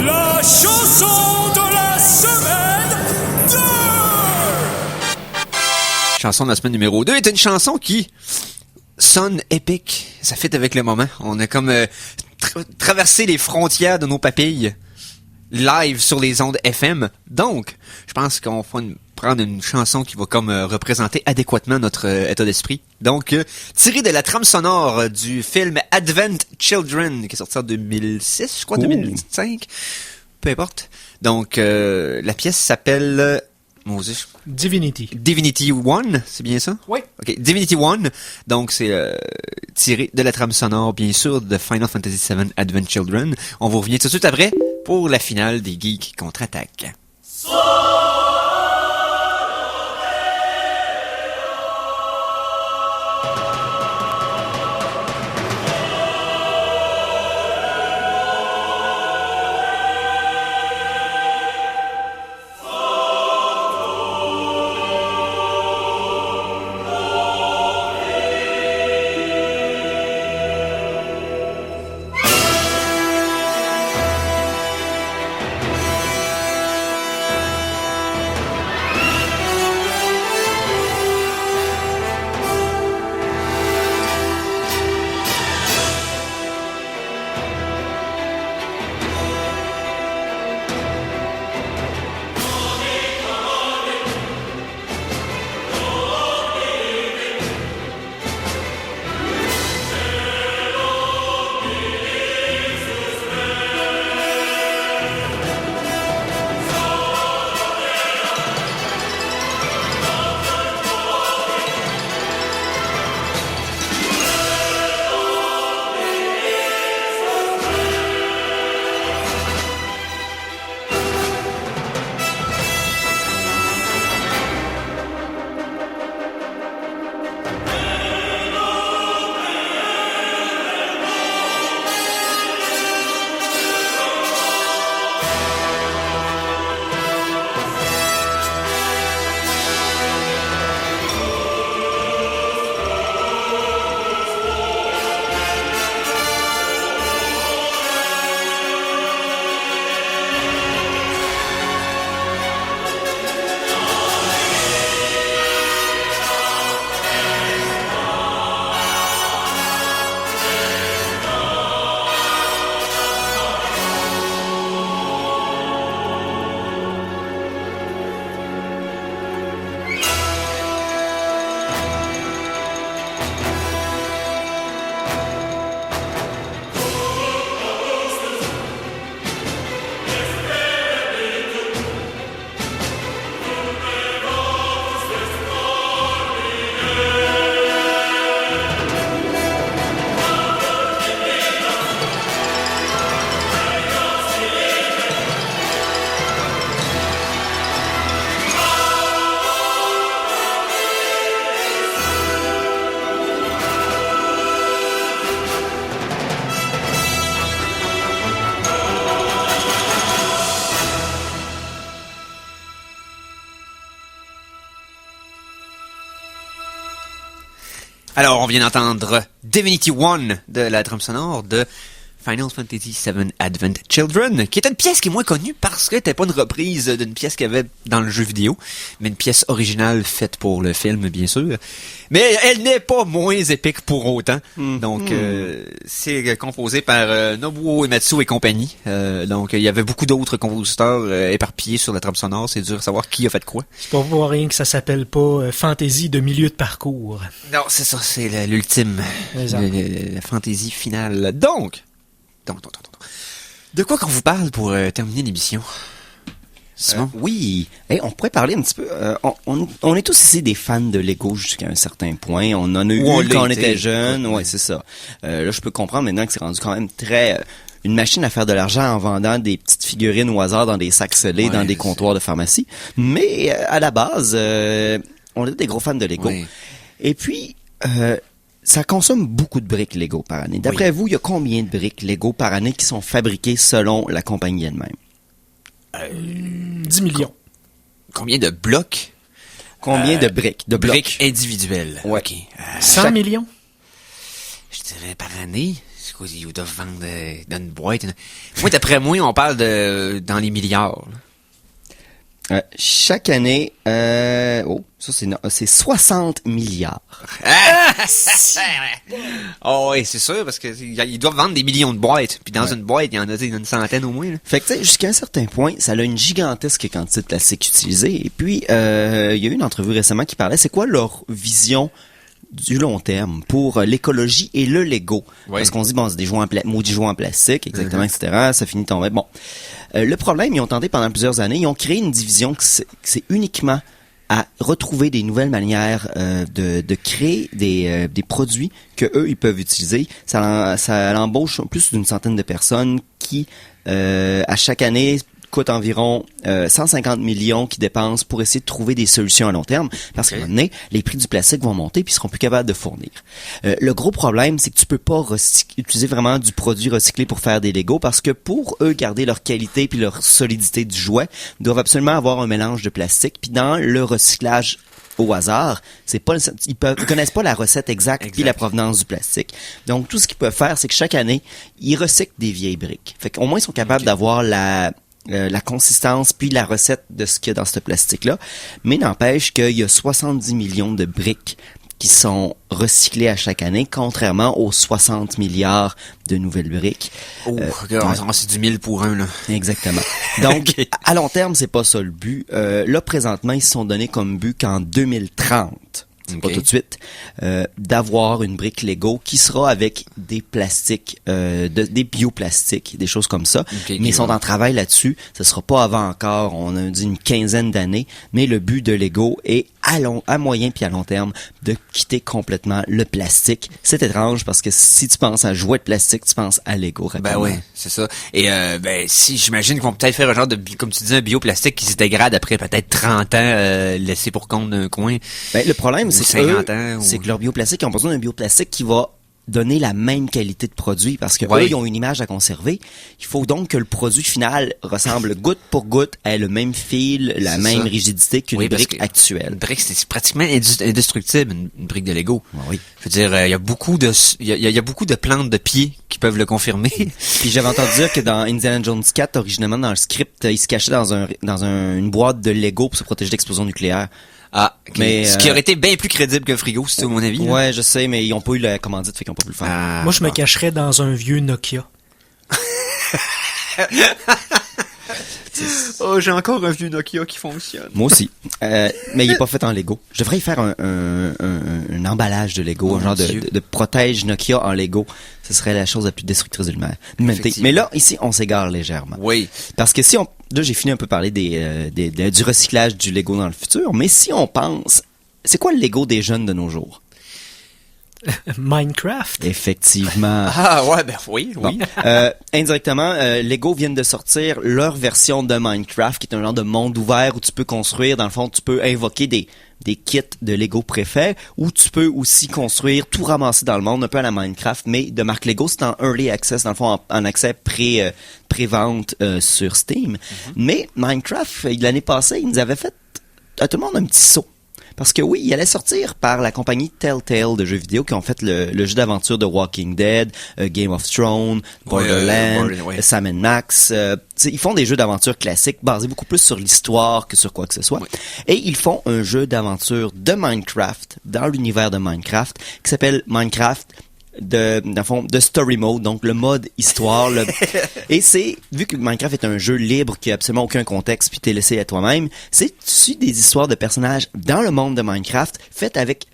La chanson de la semaine 2! Chanson de la semaine numéro 2 est une chanson qui sonne épique. Ça fit avec le moment. On a comme traversé les frontières de nos papilles live sur les ondes FM. Donc, je pense qu'on va prendre une chanson qui va comme représenter adéquatement notre état d'esprit. Donc, tiré de la trame sonore du film Advent Children, qui est sorti en 2006, je crois, Ouh. 2005. Peu importe. Donc, la pièce s'appelle... Moses. Divinity. Divinity One, c'est bien ça? Oui. Ok, Divinity One, donc c'est tiré de la trame sonore, bien sûr, de Final Fantasy VII Advent Children. On vous revient tout de suite après pour la finale des Geeks contre-attaque. Alors, on vient d'entendre Divinity One de la trame sonore de Final Fantasy VII Advent Children, qui est une pièce qui est moins connue parce que c'était pas une reprise d'une pièce qu'il y avait dans le jeu vidéo, mais une pièce originale faite pour le film, bien sûr. Mais elle n'est pas moins épique pour autant. Donc, c'est composé par Nobuo Uematsu et compagnie. Donc, il y avait beaucoup d'autres compositeurs éparpillés sur la trame sonore. C'est dur de savoir qui a fait quoi. C'est pas pour rien que ça s'appelle pas Fantasy de milieu de parcours. Non, c'est ça, c'est l'ultime, la fantaisie finale. Donc, de quoi qu'on vous parle pour terminer l'émission? Simon? Oui. Hey, on pourrait parler un petit peu. On est tous ici des fans de Lego jusqu'à un certain point. On en a eu quand on était jeune. Ouais, c'est ça. Là, je peux comprendre maintenant que c'est rendu quand même très une machine à faire de l'argent en vendant des petites figurines au hasard dans des sacs scellés, dans des comptoirs de pharmacie. Mais à la base, on est des gros fans de Lego. Oui. Et puis, ça consomme beaucoup de briques Lego par année. D'après vous, il y a combien de briques Lego par année qui sont fabriquées selon la compagnie elle-même? 10 millions. Combien de blocs? Combien de briques? De blocs. Briques individuelles. Ouais. OK. 100 millions? Je dirais par année. C'est quoi, ils doivent vendre dans une boîte. Moi, d'après moi, on parle dans les milliards. Chaque année, c'est 60 milliards. Oh oui, c'est sûr, parce que ils doivent vendre des millions de boîtes. Puis dans une boîte, il y en a une centaine au moins. Là. Fait que, tu sais, jusqu'à un certain point, ça a une gigantesque quantité de plastique utilisé. Et puis, il y a eu une entrevue récemment qui parlait, c'est quoi leur vision du long terme pour l'écologie et le Lego. Ouais. Parce qu'on se dit, bon, c'est des maudits jouets en plastique, exactement, etc. Ça finit tomber. Bon. Le problème, ils ont tenté pendant plusieurs années, ils ont créé une division que c'est uniquement à retrouver des nouvelles manières de créer des produits que eux ils peuvent utiliser. Ça embauche plus d'une centaine de personnes qui, à chaque année, coûte environ 150 millions qu'ils dépensent pour essayer de trouver des solutions à long terme, parce qu'à un moment donné, les prix du plastique vont monter puis ils seront plus capables de fournir. Le gros problème, c'est que tu peux pas utiliser vraiment du produit recyclé pour faire des Legos, parce que pour eux garder leur qualité puis leur solidité du jouet, ils doivent absolument avoir un mélange de plastique. Puis dans le recyclage au hasard, ils connaissent pas la recette exacte puis la provenance du plastique. Donc tout ce qu'ils peuvent faire, c'est que chaque année, ils recyclent des vieilles briques. Fait qu'au moins ils sont capables d'avoir la consistance puis la recette de ce qu'il y a dans ce plastique-là. Mais n'empêche qu'il y a 70 millions de briques qui sont recyclées à chaque année, contrairement aux 60 milliards de nouvelles briques. C'est du 1000 pour un, là. Exactement. Donc, à long terme, c'est pas ça le but. Là, présentement, ils se sont donnés comme but qu'en 2030, pas tout de suite, d'avoir une brique Lego qui sera avec des plastiques, des bioplastiques, des choses comme ça. Mais ils sont en travail là-dessus. Ce sera pas avant encore, on a dit une quinzaine d'années. Mais le but de Lego est à moyen puis à long terme de quitter complètement le plastique. C'est étrange parce que si tu penses à jouets de plastique, tu penses à Lego rapidement. Ben oui, c'est ça. Et si j'imagine qu'ils vont peut-être faire un genre de, comme tu dis, un bioplastique qui se dégrade après peut-être 30 ans laissé pour compte d'un coin. Ben, le problème, c'est c'est que leur bioplastique, ils ont besoin d'un bioplastique qui va donner la même qualité de produit, parce que eux, ils ont une image à conserver. Il faut donc que le produit final ressemble goutte pour goutte, ait le même fil, la même rigidité qu'une brique actuelle. Une brique, c'est pratiquement indestructible, une brique de Lego. Oui. Je veux dire, il y a beaucoup de plantes de pieds qui peuvent le confirmer. Puis j'avais entendu dire que dans Indiana Jones 4, originalement dans le script, il se cachait dans une boîte de Lego pour se protéger de l'explosion nucléaire. Ah, okay. Mais ce qui aurait été bien plus crédible qu'un frigo, c'est à mon avis. Ouais, là. Je sais, mais ils ont pas eu la commandite, fait qu'ils ont pas pu le faire. Moi, je me cacherais dans un vieux Nokia. Oh, j'ai encore un vieux Nokia qui fonctionne. Moi aussi. Mais il est pas fait en Lego. Je devrais y faire un emballage de Lego, un genre de protège Nokia en Lego. Ce serait la chose la plus destructrice de l'humanité. Mais là, ici, on s'égare légèrement. Oui. Parce que là, j'ai fini un peu parler du recyclage du Lego dans le futur, mais si on pense, c'est quoi le Lego des jeunes de nos jours? Minecraft. Effectivement. Ah ouais, ben oui. Bon. Indirectement, Lego viennent de sortir leur version de Minecraft, qui est un genre de monde ouvert où tu peux construire, dans le fond, tu peux invoquer des kits de Lego préfets, où tu peux aussi construire, tout ramasser dans le monde, un peu à la Minecraft, mais de marque Lego, c'est en early access, dans le fond, en accès pré-vente sur Steam. Mais Minecraft, l'année passée, ils nous avaient fait à tout le monde un petit saut. Parce que oui, il allait sortir par la compagnie Telltale de jeux vidéo qui ont fait le jeu d'aventure de Walking Dead, Game of Thrones, Borderlands, Sam & Max. Ils font des jeux d'aventure classiques basés beaucoup plus sur l'histoire que sur quoi que ce soit. Et ils font un jeu d'aventure de Minecraft, dans l'univers de Minecraft, qui s'appelle Minecraft dans le fond, de story mode, donc le mode histoire. Et c'est, vu que Minecraft est un jeu libre qui a absolument aucun contexte puis t'es laissé à toi-même, tu suis des histoires de personnages dans le monde de Minecraft faites avec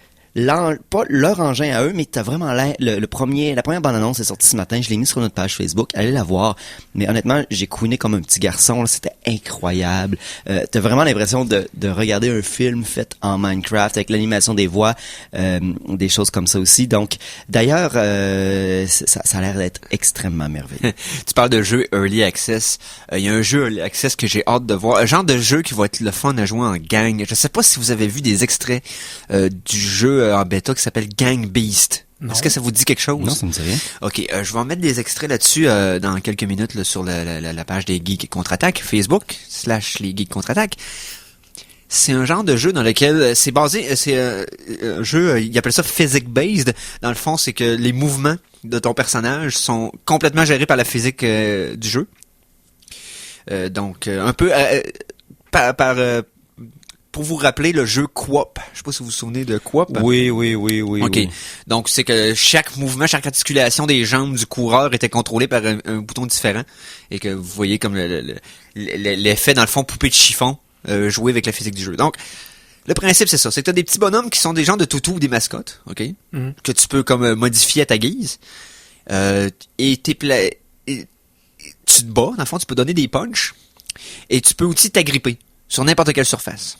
pas leur engin à eux, mais t'as vraiment la première bande-annonce est sortie ce matin, je l'ai mis sur notre page Facebook, allez la voir. Mais honnêtement, j'ai couiné comme un petit garçon, là, c'était incroyable. T'as vraiment l'impression de regarder un film fait en Minecraft avec l'animation des voix, des choses comme ça aussi. Donc, d'ailleurs, ça a l'air d'être extrêmement merveilleux. Tu parles de jeu Early Access. Il y a un jeu Early Access que j'ai hâte de voir. Un genre de jeu qui va être le fun à jouer en gang. Je sais pas si vous avez vu des extraits du jeu en bêta qui s'appelle Gang Beast. Non. Est-ce que ça vous dit quelque chose? Non, ça me dit rien. Ok, je vais en mettre des extraits là-dessus dans quelques minutes là, sur la page des Geeks Contre-Attaque, Facebook, / les Geeks Contre-Attaque. C'est un genre de jeu dans lequel c'est basé, c'est un jeu, ils appellent ça physics-based. Dans le fond, c'est que les mouvements de ton personnage sont complètement gérés par la physique du jeu. Donc, un peu pour vous rappeler le jeu Coop. Je sais pas si vous vous souvenez de Coop. Oui. OK. Oui. Donc, c'est que chaque mouvement, chaque articulation des jambes du coureur était contrôlée par un bouton différent. Et que vous voyez comme l'effet, dans le fond, poupée de chiffon, jouer avec la physique du jeu. Donc, le principe, c'est ça. C'est que t'as des petits bonhommes qui sont des genres de toutous ou des mascottes, OK? Mm-hmm. Que tu peux comme modifier à ta guise. Et tu te bats, dans le fond, tu peux donner des punches. Et tu peux aussi t'agripper sur n'importe quelle surface.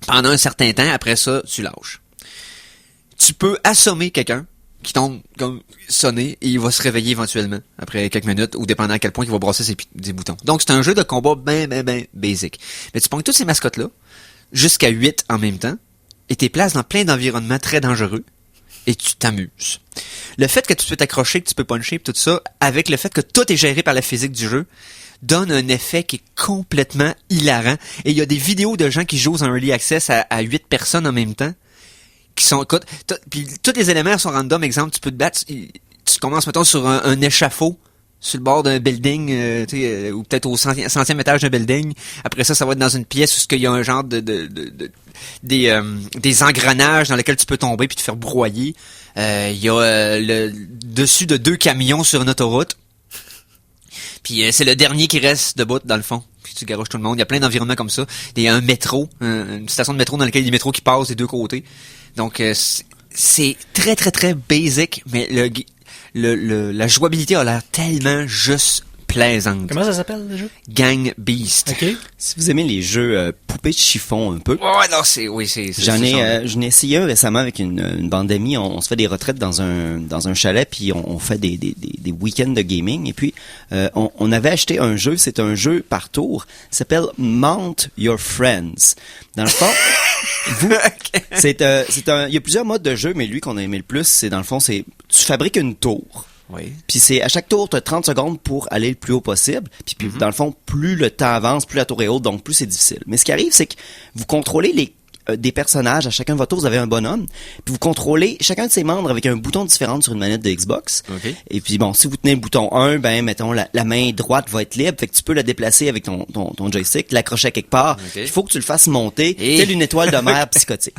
Pendant un certain temps, après ça, tu lâches. Tu peux assommer quelqu'un qui tombe comme sonné et il va se réveiller éventuellement après quelques minutes ou dépendant à quel point il va brasser des boutons. Donc, c'est un jeu de combat ben basic. Mais tu pognes toutes ces mascottes-là jusqu'à 8 en même temps et t'es places dans plein d'environnements très dangereux et tu t'amuses. Le fait que tu peux t'accrocher, que tu peux puncher tout ça, avec le fait que tout est géré par la physique du jeu, donne un effet qui est complètement hilarant. Et il y a des vidéos de gens qui jouent en Early Access à 8 personnes en même temps. Qui sont, écoute, puis tous les éléments sont random. Exemple, tu peux te battre, tu commences, mettons, sur un échafaud, sur le bord d'un building, ou peut-être au 100e étage d'un building. Après ça va être dans une pièce où il y a un genre des engrenages dans lesquels tu peux tomber puis te faire broyer. Il y a le dessus de 2 camions sur une autoroute. Puis c'est le dernier qui reste debout dans le fond. Puis tu garoches tout le monde. Il y a plein d'environnements comme ça. Il y a un métro, une station de métro dans laquelle il y a des métros qui passent des deux côtés. Donc c'est très très très basic, mais la jouabilité a l'air tellement juste plaisante. Comment ça s'appelle le jeu? Gang Beast. OK. Si vous aimez les jeux poupées de chiffon un peu. Ouais, non, c'est j'en ai essayé un récemment avec une bande d'amis. On se fait des retraites dans un chalet puis on fait des week-ends de gaming et puis on avait acheté un jeu, c'est un jeu par tour, ça s'appelle Mount Your Friends. Dans le fond, il y a plusieurs modes de jeu, mais lui qu'on a aimé le plus, c'est dans le fond, tu fabriques une tour. Oui. Puis c'est à chaque tour, tu as 30 secondes pour aller le plus haut possible. Puis dans le fond, plus le temps avance, plus la tour est haute, donc plus c'est difficile. Mais ce qui arrive, c'est que vous contrôlez des personnages. À chacun de votre tour, vous avez un bonhomme. Puis vous contrôlez chacun de ses membres avec un bouton différent sur une manette de Xbox. Okay. Et puis bon, si vous tenez le bouton 1, mettons, la main droite va être libre. Fait que tu peux la déplacer avec ton joystick, l'accrocher à quelque part. Okay. Il faut que tu le fasses monter, telle une étoile de mer psychotique.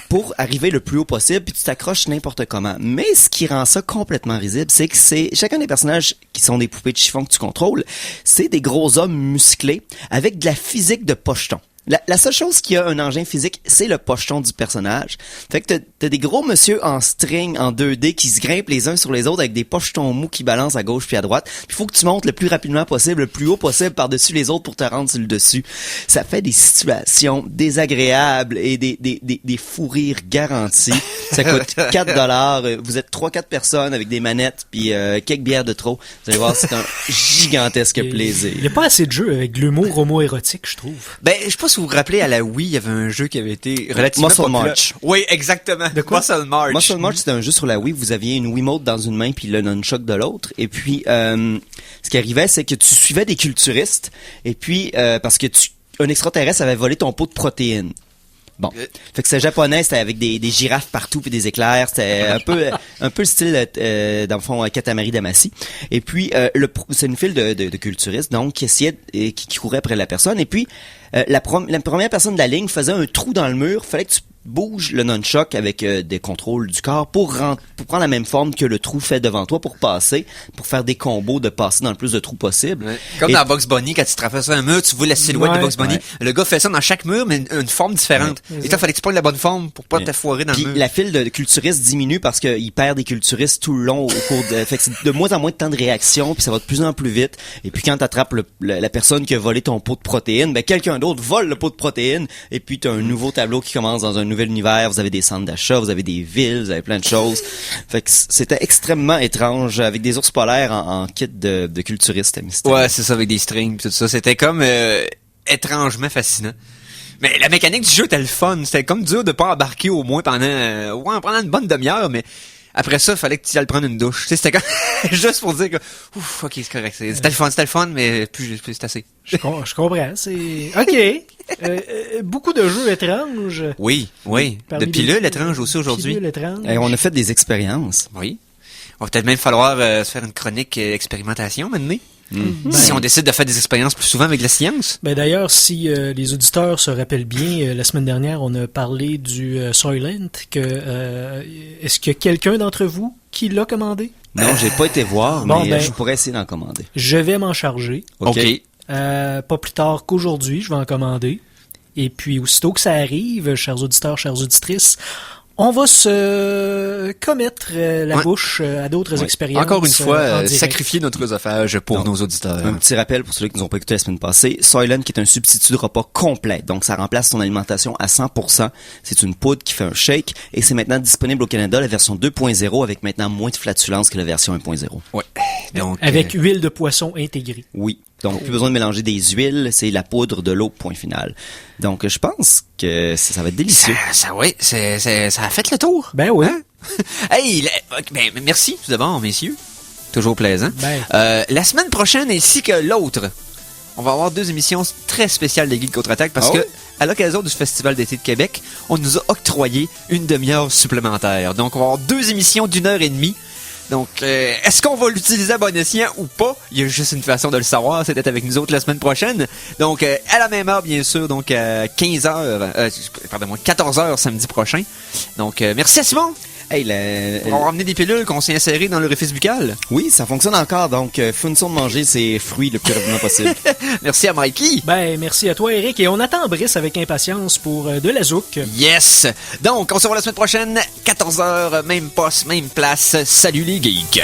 Pour arriver le plus haut possible, puis tu t'accroches n'importe comment. Mais ce qui rend ça complètement risible, c'est que chacun des personnages qui sont des poupées de chiffon que tu contrôles, c'est des gros hommes musclés avec de la physique de pocheton. La seule chose qui a un engin physique, c'est le pocheton du personnage. Fait que t'as des gros monsieur en string, en 2D, qui se grimpent les uns sur les autres avec des pochetons mous qui balancent à gauche puis à droite. Il faut que tu montes le plus rapidement possible, le plus haut possible par-dessus les autres pour te rendre sur le dessus. Ça fait des situations désagréables et des fous rires garantis. Ça coûte $4. Vous êtes 3-4 personnes avec des manettes puis quelques bières de trop. Vous allez voir, c'est un gigantesque plaisir. Il n'y a pas assez de jeux avec l'humour homo-érotique, je trouve. Je sais pas si vous vous rappelez, à la Wii, il y avait un jeu qui avait été relativement Muscle populaire. March. Oui, exactement. De quoi? Muscle March. Muscle March, c'était un jeu sur la Wii. Vous aviez une Wiimote dans une main puis le nunchuck de l'autre. Et puis, ce qui arrivait, c'est que tu suivais des culturistes. Et puis, parce que un extraterrestre avait volé ton pot de protéines. Bon. Fait que c'est japonais, c'était avec des girafes partout puis des éclairs. C'était un peu le style, dans le fond, Katamari Damacy. Et puis, c'est une file de culturistes, donc, qui couraient après la personne. Et puis, la première personne de la ligne faisait un trou dans le mur. Fallait que tu bouges le nunchuck avec des contrôles du corps pour prendre la même forme que le trou fait devant toi pour passer, pour faire des combos de passer dans le plus de trous possible. Ouais. Comme dans Bugs Bunny, quand tu traverses un mur, tu vois la silhouette de Bugs Bunny. Ouais. Le gars fait ça dans chaque mur, mais une forme différente. Ouais. Et toi, fallait que tu prennes la bonne forme pour pas te foirer dans le mur. Puis la file de culturistes diminue parce qu'il perd des culturistes tout le long au cours de... Fait que c'est de moins en moins de temps de réaction, puis ça va de plus en plus vite. Et puis quand t'attrapes la personne qui a volé ton pot de protéines, ben quelqu'un d'autre vole le pot de protéines, et puis t'as un nouveau tableau qui commence dans un nouvel univers. Vous avez des centres d'achat, vous avez des villes, vous avez plein de choses. Fait que c'était extrêmement étrange, avec des ours polaires en kit de culturistes. Ouais, c'est ça, avec des strings pis tout ça. C'était comme étrangement fascinant. Mais la mécanique du jeu était le fun. C'était comme dur de pas embarquer au moins pendant une bonne demi-heure, mais après ça, il fallait que tu ailles prendre une douche. Tu sais, c'était comme juste pour dire que ouf, ok, c'est correct. C'était le fun, mais plus c'est assez. Je comprends. C'est ok. Beaucoup de jeux étranges. Oui. De pilules étranges aussi aujourd'hui. Et on a fait des expériences. Oui. Il va peut-être même falloir se faire une chronique expérimentation maintenant. Si on décide de faire des expériences plus souvent avec la science. Ben d'ailleurs, si les auditeurs se rappellent bien, la semaine dernière, on a parlé du Soylent. Est-ce qu'il y a quelqu'un d'entre vous qui l'a commandé? Non, j'ai pas été voir, mais je pourrais essayer d'en commander. Je vais m'en charger. OK. Pas plus tard qu'aujourd'hui, je vais en commander. Et puis, aussitôt que ça arrive, chers auditeurs, chères auditrices, on va se commettre la bouche à d'autres expériences. Encore une fois, sacrifier notre œsophage pour nos auditeurs. Un petit rappel pour ceux qui nous ont pas écouté la semaine passée. Soylent, qui est un substitut de repas complet. Donc, ça remplace ton alimentation à 100%. C'est une poudre qui fait un shake. Et c'est maintenant disponible au Canada, la version 2.0, avec maintenant moins de flatulence que la version 1.0. Ouais. Donc, avec huile de poisson intégrée. Oui. Donc, plus besoin de mélanger des huiles, c'est la poudre, de l'eau, point final. Donc, je pense que ça va être délicieux. Ça a fait le tour. Ben oui. Hein? Hey, merci tout d'abord, messieurs. Toujours plaisant. La semaine prochaine, ainsi que l'autre, on va avoir 2 émissions très spéciales des Geeks Contre-Attaque parce que, à l'occasion du Festival d'été de Québec, on nous a octroyé une demi-heure supplémentaire. Donc, on va avoir 2 émissions d'1h30. Donc, est-ce qu'on va l'utiliser à bon escient ou pas? Il y a juste une façon de le savoir, c'est d'être avec nous autres la semaine prochaine. Donc, à la même heure, bien sûr, donc à 14h samedi prochain. Donc, merci à Simon! Hey, on va ramener des pilules qu'on s'est insérées dans l'orifice buccal. Oui, ça fonctionne encore, donc finissons de manger ces fruits le plus rapidement possible. Merci à Mikey. Merci à toi, Eric, et on attend Brice avec impatience pour de la zouk. Yes! Donc, on se voit la semaine prochaine, 14h, même poste, même place. Salut les geeks!